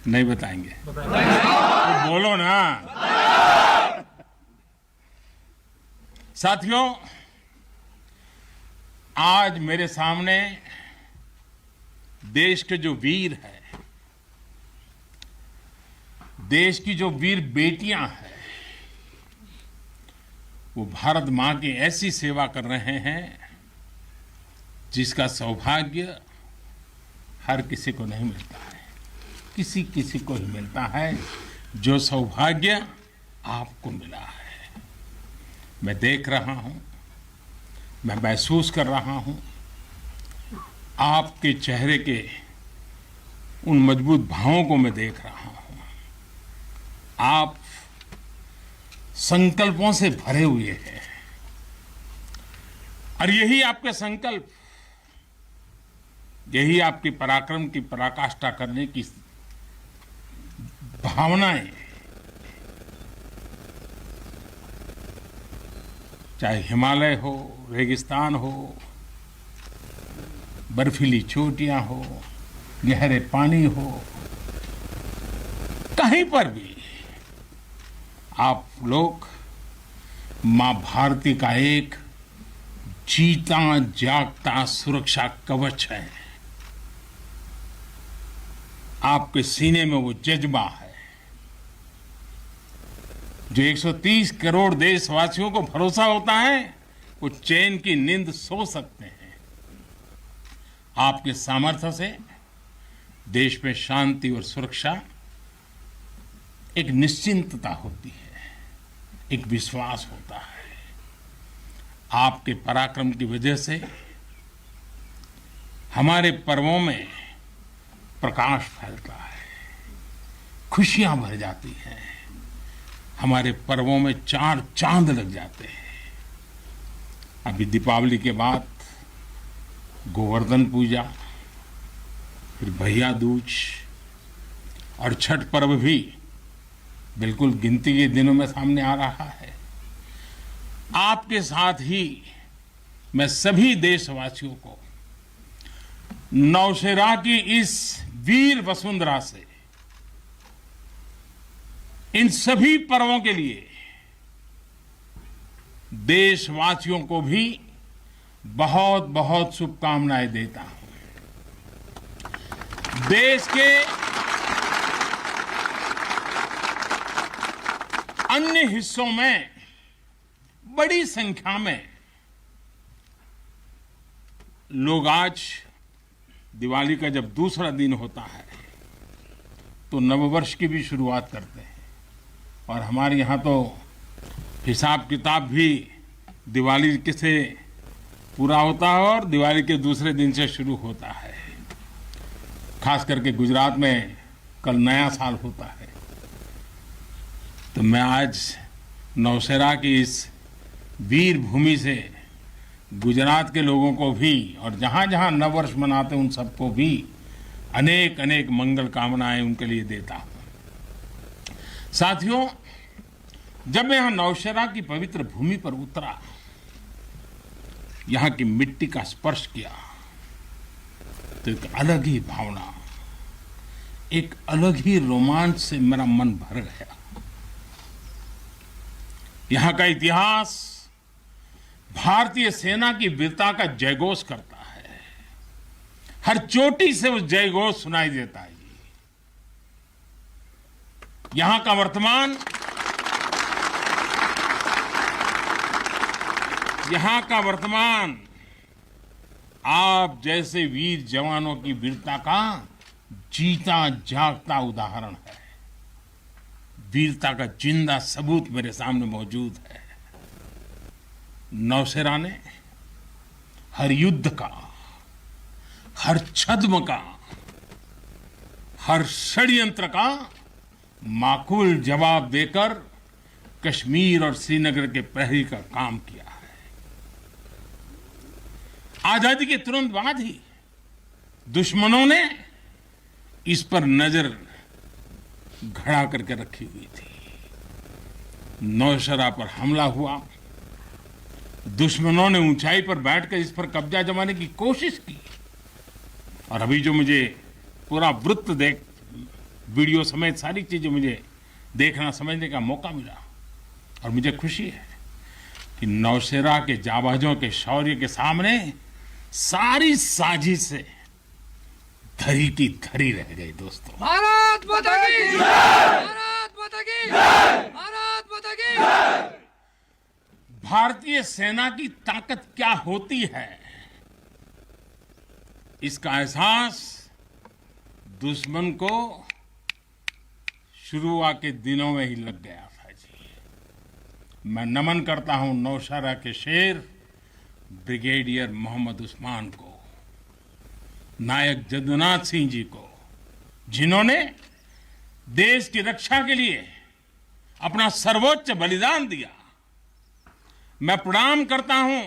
नहीं बताएंगे तो बोलो ना। साथियों, आज मेरे सामने देश के जो वीर हैं, देश की जो वीर बेटियां हैं, वो भारत मां की ऐसी सेवा कर रहे हैं जिसका सौभाग्य हर किसी को नहीं मिलता है। किसी किसी को ही मिलता है जो सौभाग्य आपको मिला है। मैं देख रहा हूं, मैं महसूस कर रहा हूं आपके चेहरे के उन मजबूत भावों को मैं देख रहा हूं। आप संकल्पों से भरे हुए हैं और यही आपके संकल्प, यही आपकी पराक्रम की पराकाष्ठा करने की भावनाएं, चाहे हिमालय हो, रेगिस्तान हो, बर्फीली चोटियां हो, गहरे पानी हो, कहीं पर भी आप लोग मां भारती का एक जीता जागता सुरक्षा कवच है। आपके सीने में वो जज्बा है जो 130 करोड़ देशवासियों को भरोसा होता है वो चैन की नींद सो सकते हैं। आपके सामर्थ्य से देश में शांति और सुरक्षा एक निश्चिंतता होती है, एक विश्वास होता है। आपके पराक्रम की वजह से हमारे पर्वों में प्रकाश फैलता है, खुशियां भर जाती हैं, हमारे पर्वों में चार चांद लग जाते हैं। अभी दीपावली के बाद गोवर्धन पूजा, फिर भैया दूज और छठ पर्व भी बिल्कुल गिनती के दिनों में सामने आ रहा है। आपके साथ ही मैं सभी देशवासियों को नौशेरा की इस वीर वसुंधरा से इन सभी पर्वों के लिए देशवासियों को भी बहुत बहुत शुभकामनाएं देता हूं। देश के अन्य हिस्सों में बड़ी संख्या में लोग आज दिवाली का जब दूसरा दिन होता है तो नववर्ष की भी शुरुआत करते हैं। और हमारे यहाँ तो हिसाब किताब भी दिवाली से पूरा होता है और दिवाली के दूसरे दिन से शुरू होता है। खास करके गुजरात में कल नया साल होता है। तो मैं आज नौशेरा की इस वीर भूमि से गुजरात के लोगों को भी और जहां जहां नववर्ष मनाते हैं उन सबको भी अनेक अनेक मंगल कामनाएं उनके लिए देता हूं। साथियों, जब मैं यहां नौशेरा की पवित्र भूमि पर उतरा, यहां की मिट्टी का स्पर्श किया तो एक अलग ही भावना, एक अलग ही रोमांच से मेरा मन भर गया। यहां का इतिहास भारतीय सेना की वीरता का जयघोष करता है। हर चोटी से उस जयघोष सुनाई देता है। यहां का वर्तमान, यहां का वर्तमान आप जैसे वीर जवानों की वीरता का जीता जागता उदाहरण है। वीरता का जिंदा सबूत मेरे सामने मौजूद है। नौशेरा ने हर युद्ध का, हर छद्म का, हर षड्यंत्र का माकूल जवाब देकर कश्मीर और श्रीनगर के प्रहरी का काम किया है। आजादी के तुरंत बाद ही दुश्मनों ने इस पर नजर घड़ा करके रखी हुई थी। नौशेरा पर हमला हुआ, दुश्मनों ने ऊंचाई पर बैठकर इस पर कब्जा जमाने की कोशिश की। और अभी जो मुझे पूरा वृत्त वीडियो समेत सारी चीजें मुझे देखना समझने का मौका मिला और मुझे खुशी है कि नौशेरा के जाबाजों के शौर्य के सामने सारी साजिशें धरी की धरी रह गई। दोस्तों, भारत माता की जय! भारत माता की जय! भारत माता की जय! भारतीय सेना की ताकत क्या होती है, इसका एहसास दुश्मन को शुरुआत के दिनों में ही लग गया था जी। मैं नमन करता हूं नौशेरा के शेर ब्रिगेडियर मोहम्मद उस्मान को, नायक जदुनाथ सिंह जी को, जिन्होंने देश की रक्षा के लिए अपना सर्वोच्च बलिदान दिया। मैं प्रणाम करता हूं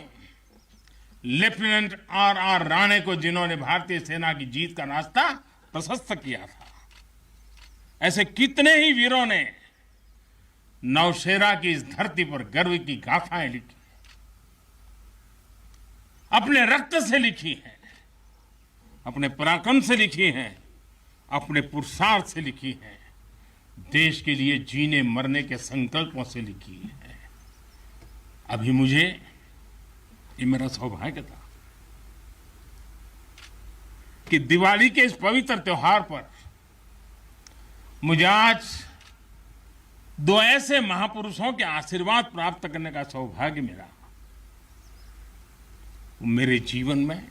लेफ्टिनेंट आर राणे को, जिन्होंने भारतीय सेना की जीत का रास्ता प्रशस्त किया था। ऐसे कितने ही वीरों ने नौशेरा की इस धरती पर गर्व की गाथाएं लिखी, अपने रक्त से लिखी हैं, अपने पराक्रम से लिखी हैं, अपने पुरुषार्थ से लिखी हैं, देश के लिए जीने मरने के संकल्पों से लिखी है। अभी मुझे, ये मेरा सौभाग्य था कि दिवाली के इस पवित्र त्योहार पर मुझे आज दो ऐसे महापुरुषों के आशीर्वाद प्राप्त करने का सौभाग्य मिला। मेरे जीवन में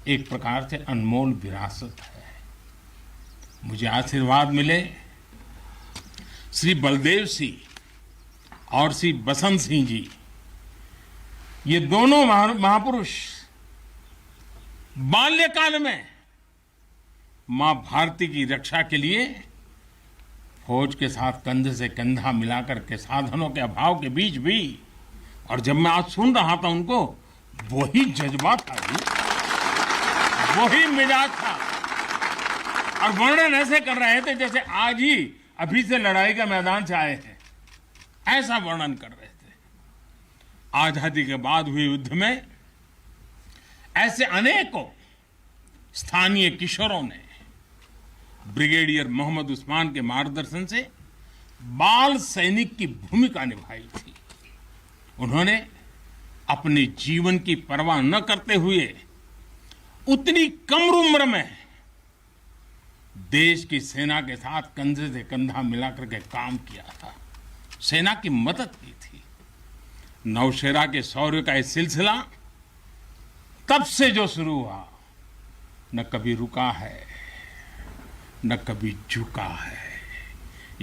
एक प्रकार से अनमोल विरासत है। मुझे आशीर्वाद मिले श्री बलदेव सिंह और श्री बसंत सिंह जी। ये दोनों महापुरुष बाल्यकाल में मां भारती की रक्षा के लिए फौज के साथ कंधे से कंधा मिलाकर के साधनों के अभाव के बीच भी, और जब मैं आज सुन रहा था उनको, वही जज्बा था जी, वही मिजाज था, और वर्णन ऐसे कर रहे थे जैसे आज ही अभी से लड़ाई के मैदान से आए हैं, ऐसा वर्णन कर रहे थे। आजादी के बाद हुए युद्ध में ऐसे अनेकों स्थानीय किशोरों ने ब्रिगेडियर मोहम्मद उस्मान के मार्गदर्शन से बाल सैनिक की भूमिका निभाई थी। उन्होंने अपने जीवन की परवाह न करते हुए उतनी कम उम्र में देश की सेना के साथ कंधे से कंधा मिलाकर के काम किया था, सेना की मदद की थी। नौशेरा के शौर्य का यह सिलसिला तब से जो शुरू हुआ, न कभी रुका है, न कभी झुका है।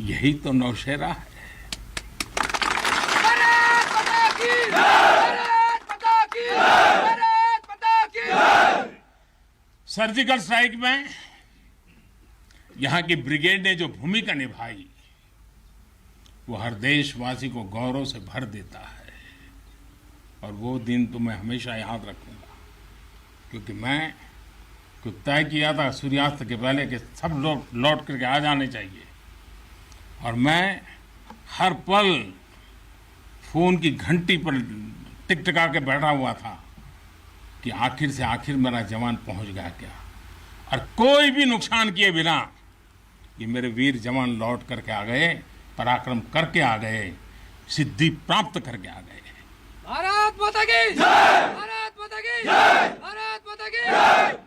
यही तो नौशेरा है। भारत माता की जय! भारत माता की जय! भारत माता की जय! सर्जिकल स्ट्राइक में यहां की ब्रिगेड ने जो भूमिका निभाई, वो हर देशवासी को गौरव से भर देता है। और वो दिन तो मैं हमेशा याद रखूंगा, क्योंकि मैं कुछ तय किया था सूर्यास्त के पहले कि सब लोग लौट करके आ जाने चाहिए, और मैं हर पल फोन की घंटी पर टिकटिका के बैठा हुआ था कि आखिर से आखिर मेरा जवान पहुंच गया क्या, और कोई भी नुकसान किए बिना ये मेरे वीर जवान लौट करके आ गए, पराक्रम करके आ गए, सिद्धि प्राप्त करके आ गए। भारत माता की जय! भारत माता की जय! भारत माता की जय!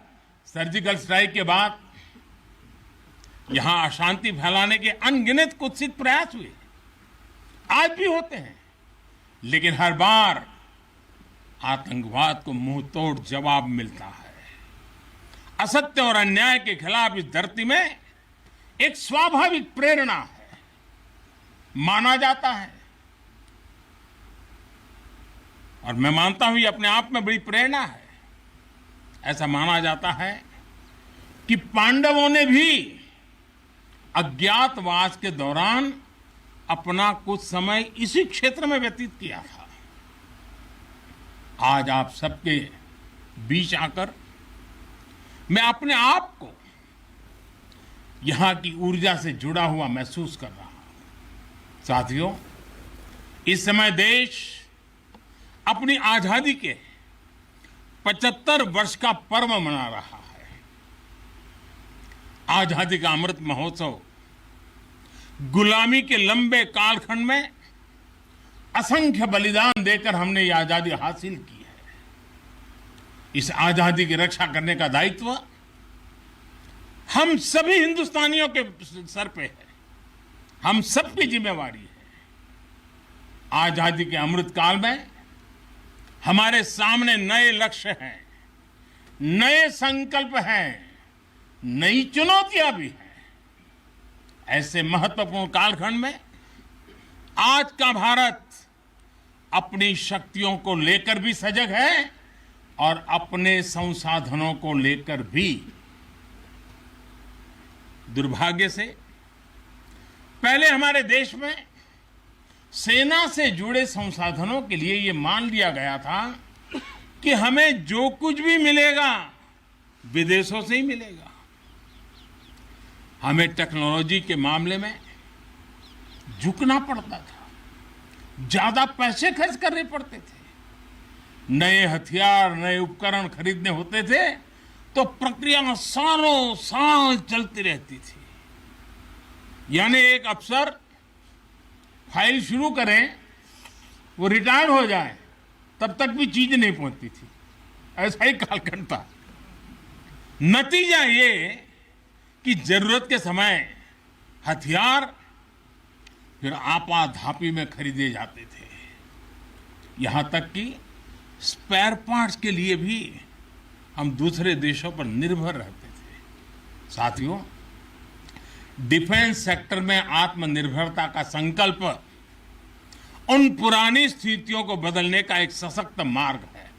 सर्जिकल स्ट्राइक के बाद यहां अशांति फैलाने के अनगिनत कुत्सित प्रयास हुए, आज भी होते हैं, लेकिन हर बार आतंकवाद को मुंह तोड़ जवाब मिलता है। असत्य और अन्याय के खिलाफ इस धरती में एक स्वाभाविक प्रेरणा है, माना जाता है, और मैं मानता हूं ये अपने आप में बड़ी प्रेरणा है। ऐसा माना जाता है कि पांडवों ने भी अज्ञातवास के दौरान अपना कुछ समय इसी क्षेत्र में व्यतीत किया था। आज आप सबके बीच आकर मैं अपने आप को यहां की ऊर्जा से जुड़ा हुआ महसूस कर रहा हूं। साथियों, इस समय देश अपनी आजादी के 75 वर्ष का पर्व मना रहा है। आजादी का अमृत महोत्सव गुलामी के लंबे कालखंड में असंख्य बलिदान देकर हमने ये आजादी हासिल की है। इस आजादी की रक्षा करने का दायित्व हम सभी हिंदुस्तानियों के सर पे है, हम सबकी जिम्मेवारी है। आजादी के अमृत काल में हमारे सामने नए लक्ष्य हैं, नए संकल्प हैं, नई चुनौतियां भी हैं। ऐसे महत्वपूर्ण कालखंड में आज का भारत अपनी शक्तियों को लेकर भी सजग है और अपने संसाधनों को लेकर भी। दुर्भाग्य से पहले हमारे देश में सेना से जुड़े संसाधनों के लिए ये मान लिया गया था कि हमें जो कुछ भी मिलेगा विदेशों से ही मिलेगा। हमें टेक्नोलॉजी के मामले में झुकना पड़ता था, ज्यादा पैसे खर्च करने पड़ते थे। नए हथियार, नए उपकरण खरीदने होते थे तो प्रक्रिया सालों साल चलती रहती थी। यानी एक अफसर फाइल शुरू करें, वो रिटायर हो जाए, तब तक भी चीज नहीं पहुंचती थी। ऐसा ही कालखंड था। नतीजा ये कि जरूरत के समय हथियार फिर आपाधापी में खरीदे जाते थे। यहां तक कि स्पेयर पार्ट्स के लिए भी हम दूसरे देशों पर निर्भर रहते थे। साथियों, डिफेंस सेक्टर में आत्मनिर्भरता का संकल्प उन पुरानी स्थितियों को बदलने का एक सशक्त मार्ग है।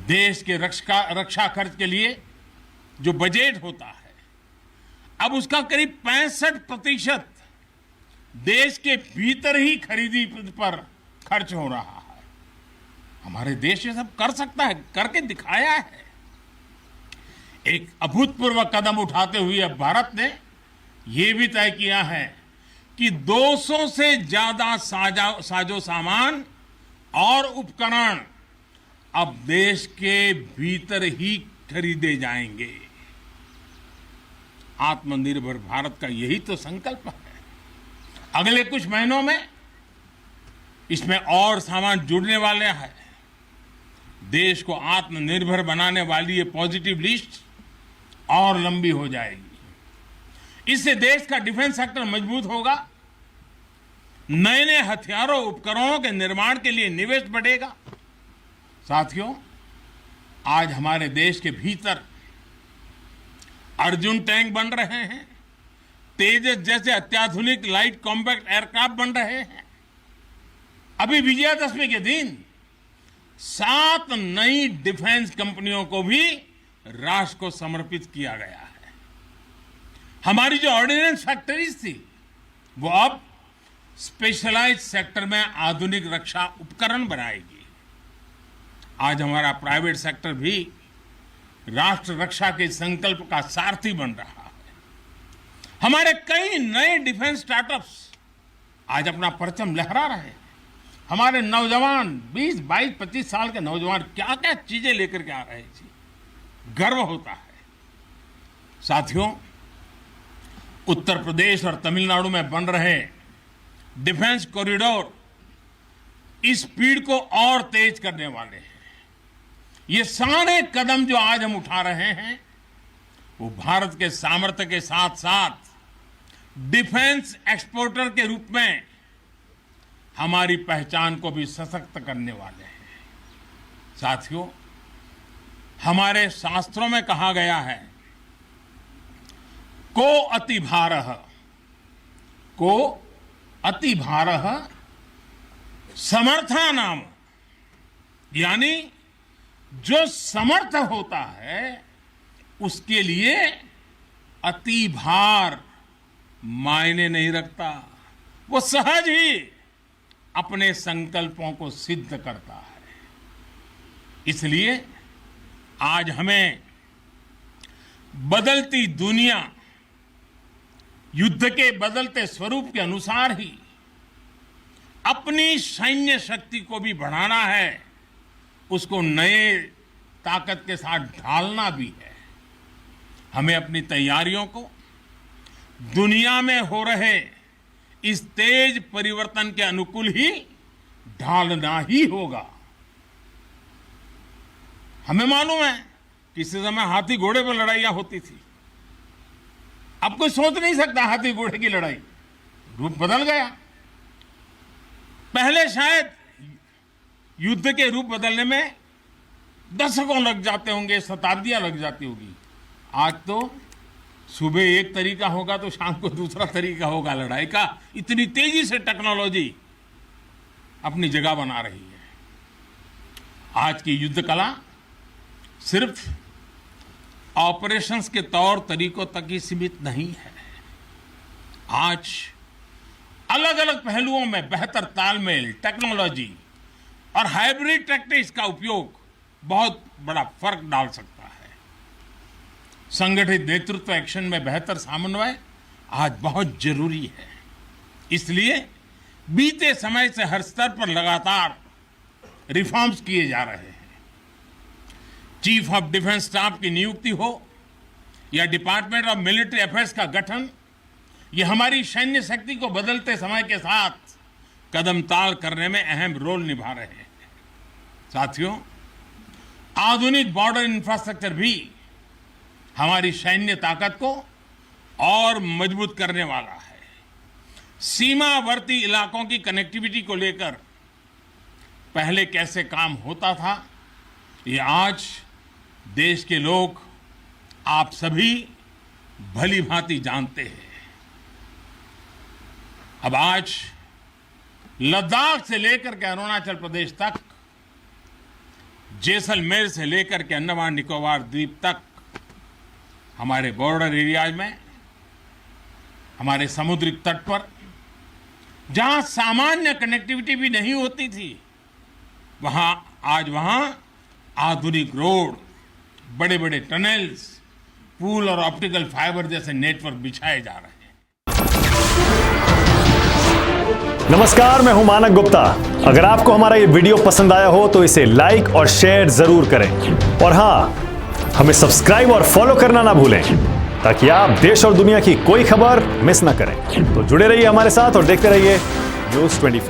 देश के रक्षा खर्च के लिए जो बजट होता है, अब उसका करीब 65% देश के भीतर ही खरीदी पर खर्च हो रहा है। हमारे देश ये सब कर सकता है, करके दिखाया है। एक अभूतपूर्व कदम उठाते हुए अब भारत ने यह भी तय किया है कि 200 से ज्यादा साजो सामान और उपकरण अब देश के भीतर ही खरीदे जाएंगे। आत्मनिर्भर भारत का यही तो संकल्प है। अगले कुछ महीनों में इसमें और सामान जुड़ने वाले हैं। देश को आत्मनिर्भर बनाने वाली ये पॉजिटिव लिस्ट और लंबी हो जाएगी। इससे देश का डिफेंस सेक्टर मजबूत होगा, नए नए हथियारों उपकरणों के निर्माण के लिए निवेश बढ़ेगा। साथियों, आज हमारे देश के भीतर अर्जुन टैंक बन रहे हैं, तेजस जैसे अत्याधुनिक लाइट कॉम्पैक्ट एयरक्राफ्ट बन रहे हैं। अभी विजयादशमी के दिन 7 नई डिफेंस कंपनियों को भी राष्ट्र को समर्पित किया गया है। हमारी जो ऑर्डिनेंस फैक्ट्रीज थी, वो अब स्पेशलाइज्ड सेक्टर में आधुनिक रक्षा उपकरण बनाएगी। आज हमारा प्राइवेट सेक्टर भी राष्ट्र रक्षा के संकल्प का सारथी बन रहा है। हमारे कई नए डिफेंस स्टार्टअप्स आज अपना परचम लहरा रहे हैं। हमारे नौजवान 20, 22, 25 साल के नौजवान क्या क्या चीजें लेकर के आ रहे हैं, गर्व होता है। साथियों, उत्तर प्रदेश और तमिलनाडु में बन रहे डिफेंस कॉरिडोर इस स्पीड को और तेज करने वाले हैं। ये सारे कदम जो आज हम उठा रहे हैं, वो भारत के सामर्थ्य के साथ साथ डिफेंस एक्सपोर्टर के रूप में हमारी पहचान को भी सशक्त करने वाले हैं। साथियों, हमारे शास्त्रों में कहा गया है, को अति भारः समर्था नाम, यानी जो समर्थ होता है उसके लिए अति भार मायने नहीं रखता। वो सहज ही अपने संकल्पों को सिद्ध करता है। इसलिए आज हमें बदलती दुनिया, युद्ध के बदलते स्वरूप के अनुसार ही अपनी सैन्य शक्ति को भी बढ़ाना है, उसको नए ताकत के साथ ढालना भी है। हमें अपनी तैयारियों को दुनिया में हो रहे इस तेज परिवर्तन के अनुकूल ही ढालना ही होगा। हमें मालूम है किसी समय हाथी घोड़े पर लड़ाइयां होती थी। अब कोई सोच नहीं सकता हाथी घोड़े की लड़ाई, रूप बदल गया। पहले शायद युद्ध के रूप बदलने में दशकों लग जाते होंगे, शताब्दियां लग जाती होगी। आज तो सुबह एक तरीका होगा तो शाम को दूसरा तरीका होगा लड़ाई का। इतनी तेजी से टेक्नोलॉजी अपनी जगह बना रही है। आज की युद्ध कला सिर्फ ऑपरेशंस के तौर तरीकों तक ही सीमित नहीं है। आज अलग अलग पहलुओं में बेहतर तालमेल, टेक्नोलॉजी और हाइब्रिड टैक्टिक्स का उपयोग बहुत बड़ा फर्क डाल सकता है। संगठित नेतृत्व एक्शन में बेहतर समन्वय आज बहुत जरूरी है। इसलिए बीते समय से हर स्तर पर लगातार रिफॉर्म्स किए जा रहे हैं। चीफ ऑफ डिफेंस स्टाफ की नियुक्ति हो या डिपार्टमेंट ऑफ मिलिट्री अफेयर्स का गठन, ये हमारी सैन्य शक्ति को बदलते समय के साथ कदम ताल करने में अहम रोल निभा रहे हैं। साथियों, आधुनिक बॉर्डर इंफ्रास्ट्रक्चर भी हमारी सैन्य ताकत को और मजबूत करने वाला है। सीमावर्ती इलाकों की कनेक्टिविटी को लेकर पहले कैसे काम होता था, ये आज देश के लोग, आप सभी भली भांति जानते हैं। अब आज लद्दाख से लेकर के अरुणाचल प्रदेश तक, जैसलमेर से लेकर के अंडमान निकोबार द्वीप तक, हमारे बॉर्डर एरियाज में, हमारे समुद्री तट पर जहां सामान्य कनेक्टिविटी भी नहीं होती थी, वहां आधुनिक रोड, बड़े बड़े टनल्स, पुल और ऑप्टिकल फाइबर जैसे नेटवर्क बिछाए जा रहे हैं। नमस्कार, मैं हूं मानक गुप्ता। अगर आपको हमारा ये वीडियो पसंद आया हो तो इसे लाइक और शेयर जरूर करें, और हां, हमें सब्सक्राइब और फॉलो करना ना भूलें ताकि आप देश और दुनिया की कोई खबर मिस ना करें। तो जुड़े रहिए हमारे साथ और देखते रहिए News 24।